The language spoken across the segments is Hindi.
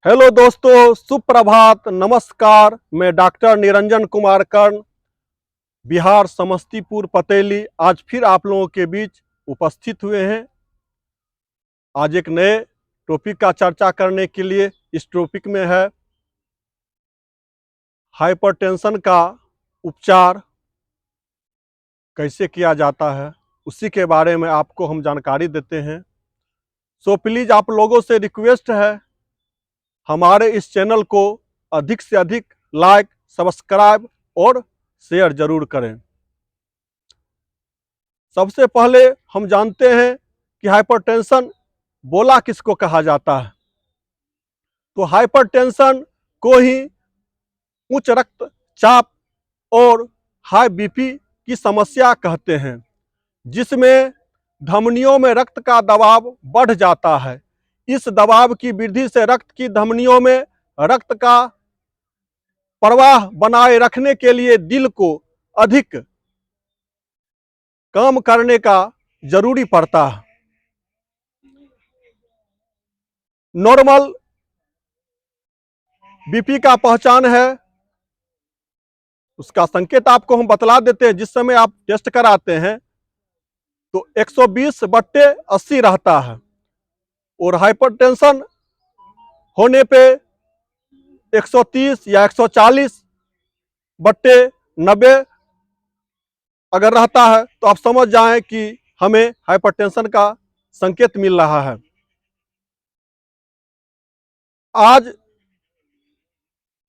हेलो दोस्तों, सुप्रभात, नमस्कार। मैं डॉक्टर निरंजन कुमार कर्ण, बिहार समस्तीपुर पतेली आज फिर आप लोगों के बीच उपस्थित हुए हैं। आज एक नए टॉपिक का चर्चा करने के लिए। इस टॉपिक में है हाइपरटेंशन का उपचार कैसे किया जाता है, उसी के बारे में आपको हम जानकारी देते हैं। सो प्लीज़ आप लोगों से रिक्वेस्ट है, हमारे इस चैनल को अधिक से अधिक लाइक, सब्सक्राइब और शेयर जरूर करें। सबसे पहले हम जानते हैं कि हाइपरटेंशन बोला किसको कहा जाता है। तो हाइपरटेंशन को ही उच्च रक्तचाप और हाई बीपी की समस्या कहते हैं, जिसमें धमनियों में रक्त का दबाव बढ़ जाता है। इस दबाव की वृद्धि से रक्त की धमनियों में रक्त का प्रवाह बनाए रखने के लिए दिल को अधिक काम करने का जरूरी पड़ता है। नॉर्मल बीपी का पहचान है, उसका संकेत आपको हम बतला देते हैं। जिस समय आप टेस्ट कराते हैं तो 120/80 रहता है, और हाइपरटेंशन होने पे 130 या 140/90 अगर रहता है तो आप समझ जाएं कि हमें हाइपरटेंशन का संकेत मिल रहा है। आज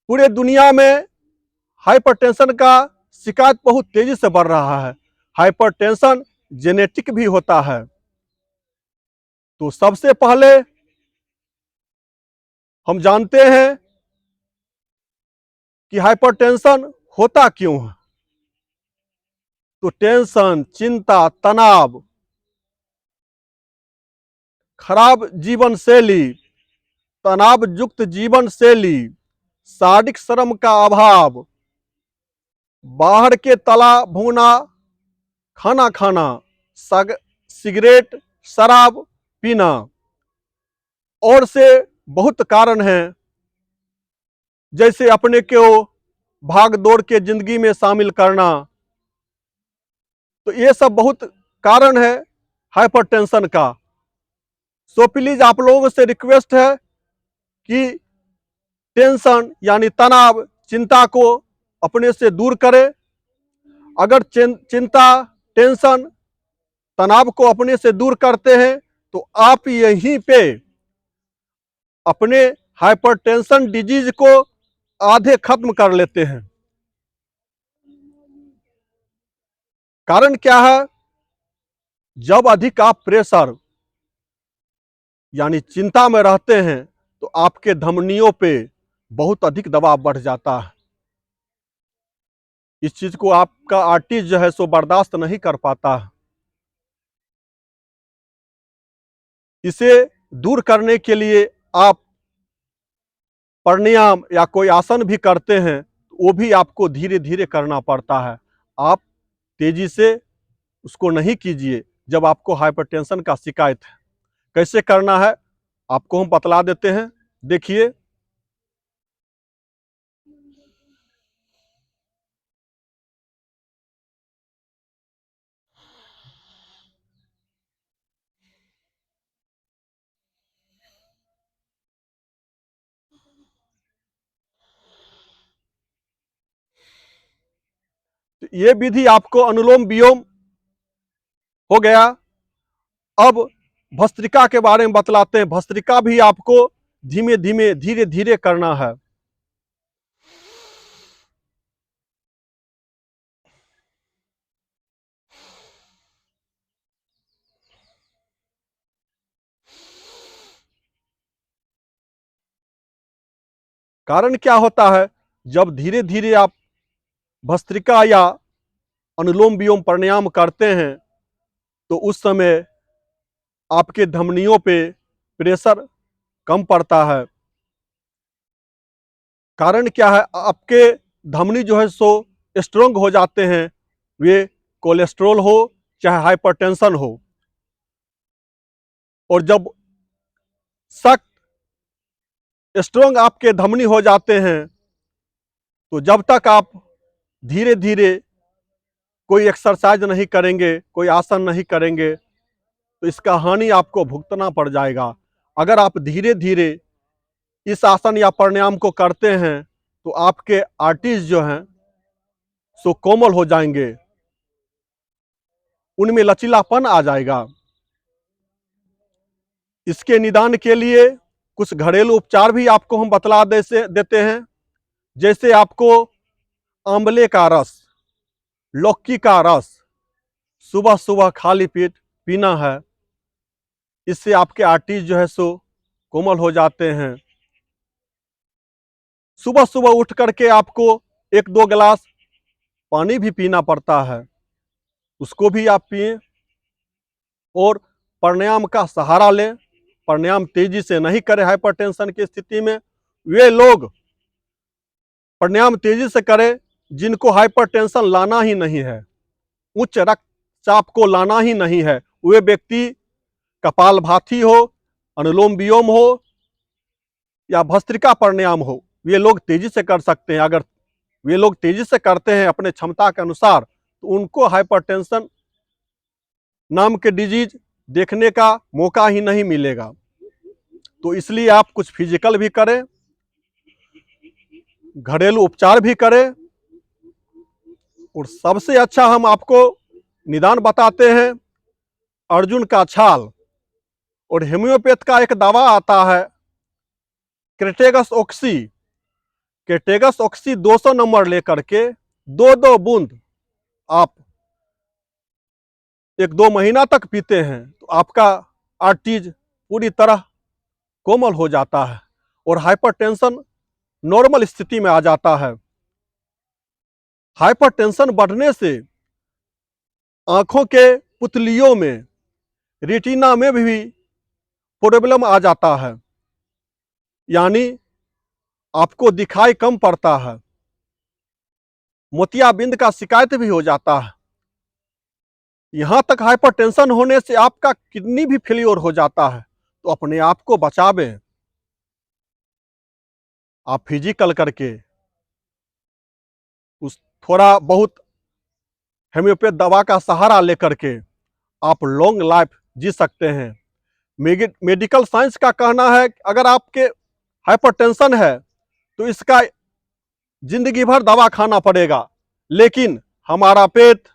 पूरे दुनिया में हाइपरटेंशन का शिकायत बहुत तेजी से बढ़ रहा है। हाइपरटेंशन जेनेटिक भी होता है। तो सबसे पहले हम जानते हैं कि हाइपरटेंशन होता क्यों है। तो टेंशन, चिंता, तनाव, खराब जीवन शैली, तनाव युक्त जीवन शैली, शारीरिक श्रम का अभाव, बाहर के तला भुना खाना खाना, सिगरेट, शराब पीना और से बहुत कारण हैं। जैसे अपने को भाग दौड़ के जिंदगी में शामिल करना। तो ये सब बहुत कारण है हाइपरटेंशन का। सो प्लीज आप लोगों से रिक्वेस्ट है कि टेंशन यानी तनाव, चिंता को अपने से दूर करें। अगर चिंता, टेंशन, तनाव को अपने से दूर करते हैं तो आप यहीं पे अपने हाइपरटेंशन डिजीज को आधे खत्म कर लेते हैं। कारण क्या है? जब अधिक आप प्रेशर यानी चिंता में रहते हैं तो आपके धमनियों पे बहुत अधिक दबाव बढ़ जाता है। इस चीज को आपका आर्टिस्ट जो है सो बर्दाश्त नहीं कर पाता है। इसे दूर करने के लिए आप प्राणायाम या कोई आसन भी करते हैं, वो भी आपको धीरे धीरे करना पड़ता है। आप तेजी से उसको नहीं कीजिए जब आपको हाइपरटेंशन का शिकायत है। कैसे करना है आपको हम बतला देते हैं, देखिए। तो ये विधि आपको अनुलोम विलोम हो गया। अब भस्त्रिका के बारे में बतलाते हैं। भस्त्रिका भी आपको धीमे धीमे, धीरे धीरे करना है। कारण क्या होता है? जब धीरे धीरे आप भस्त्रिका या अनुलोम विलोम प्राणायाम करते हैं तो उस समय आपके धमनियों पे प्रेशर कम पड़ता है। कारण क्या है? आपके धमनी जो है सो स्ट्रोंग हो जाते हैं। वे कोलेस्ट्रॉल हो चाहे हाइपरटेंशन हो। और जब सख्त स्ट्रोंग आपके धमनी हो जाते हैं। तो जब तक आप धीरे धीरे कोई एक्सरसाइज नहीं करेंगे, कोई आसन नहीं करेंगे, तो इसका हानि आपको भुगतना पड़ जाएगा। अगर आप धीरे धीरे इस आसन या प्राणायाम को करते हैं तो आपके आर्टरीज जो हैं सो कोमल हो जाएंगे, उनमें लचीलापन आ जाएगा। इसके निदान के लिए कुछ घरेलू उपचार भी आपको हम बतला देते हैं। जैसे आपको आंवले का रस, लौकी का रस सुबह सुबह खाली पेट पीना है। इससे आपके आर्टरीज जो है सो कोमल हो जाते हैं। सुबह सुबह उठ करके आपको 1-2 गिलास पानी भी पीना पड़ता है, उसको भी आप पिएं और प्राणायाम का सहारा लें। प्राणायाम तेजी से नहीं करें हाइपरटेंशन की स्थिति में। वे लोग प्राणायाम तेजी से करें जिनको हाइपरटेंशन लाना ही नहीं है, उच्च रक्तचाप को लाना ही नहीं है। वे व्यक्ति कपालभाति हो, अनुलोम विलोम हो या भस्त्रिका प्राणायाम हो, वे लोग तेजी से कर सकते हैं। अगर वे लोग तेजी से करते हैं अपने क्षमता के अनुसार तो उनको हाइपरटेंशन नाम के डिजीज देखने का मौका ही नहीं मिलेगा। तो इसलिए आप कुछ फिजिकल भी करें, घरेलू उपचार भी करें, और सबसे अच्छा हम आपको निदान बताते हैं अर्जुन का छाल। और होम्योपैथ का एक दवा आता है Crataegus oxy. Crataegus oxy 200 number लेकर के 2-2 बूंद आप 1-2 महीना तक पीते हैं तो आपका आर्टरीज पूरी तरह कोमल हो जाता है और हाइपरटेंशन नॉर्मल स्थिति में आ जाता है। हाइपरटेंशन बढ़ने से आंखों के पुतलियों में, रेटिना में भी प्रॉब्लम आ जाता है, यानी आपको दिखाई कम पड़ता है, मोतियाबिंद का शिकायत भी हो जाता है। यहां तक हाइपरटेंशन होने से आपका किडनी भी फेल्योर हो जाता है। तो अपने आप को बचावें। आप फिजिकल करके उस थोड़ा बहुत होम्योपैथ दवा का सहारा लेकर के आप लॉन्ग लाइफ जी सकते हैं। मेडिकल साइंस का कहना है कि अगर आपके हाइपरटेंशन है तो इसका जिंदगी भर दवा खाना पड़ेगा, लेकिन हमारा पेट,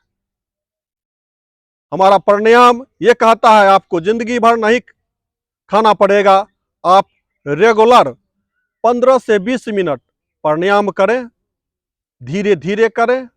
हमारा प्राणायाम ये कहता है आपको जिंदगी भर नहीं खाना पड़ेगा। आप रेगुलर 15 से 20 मिनट प्राणायाम करें, धीरे धीरे करें,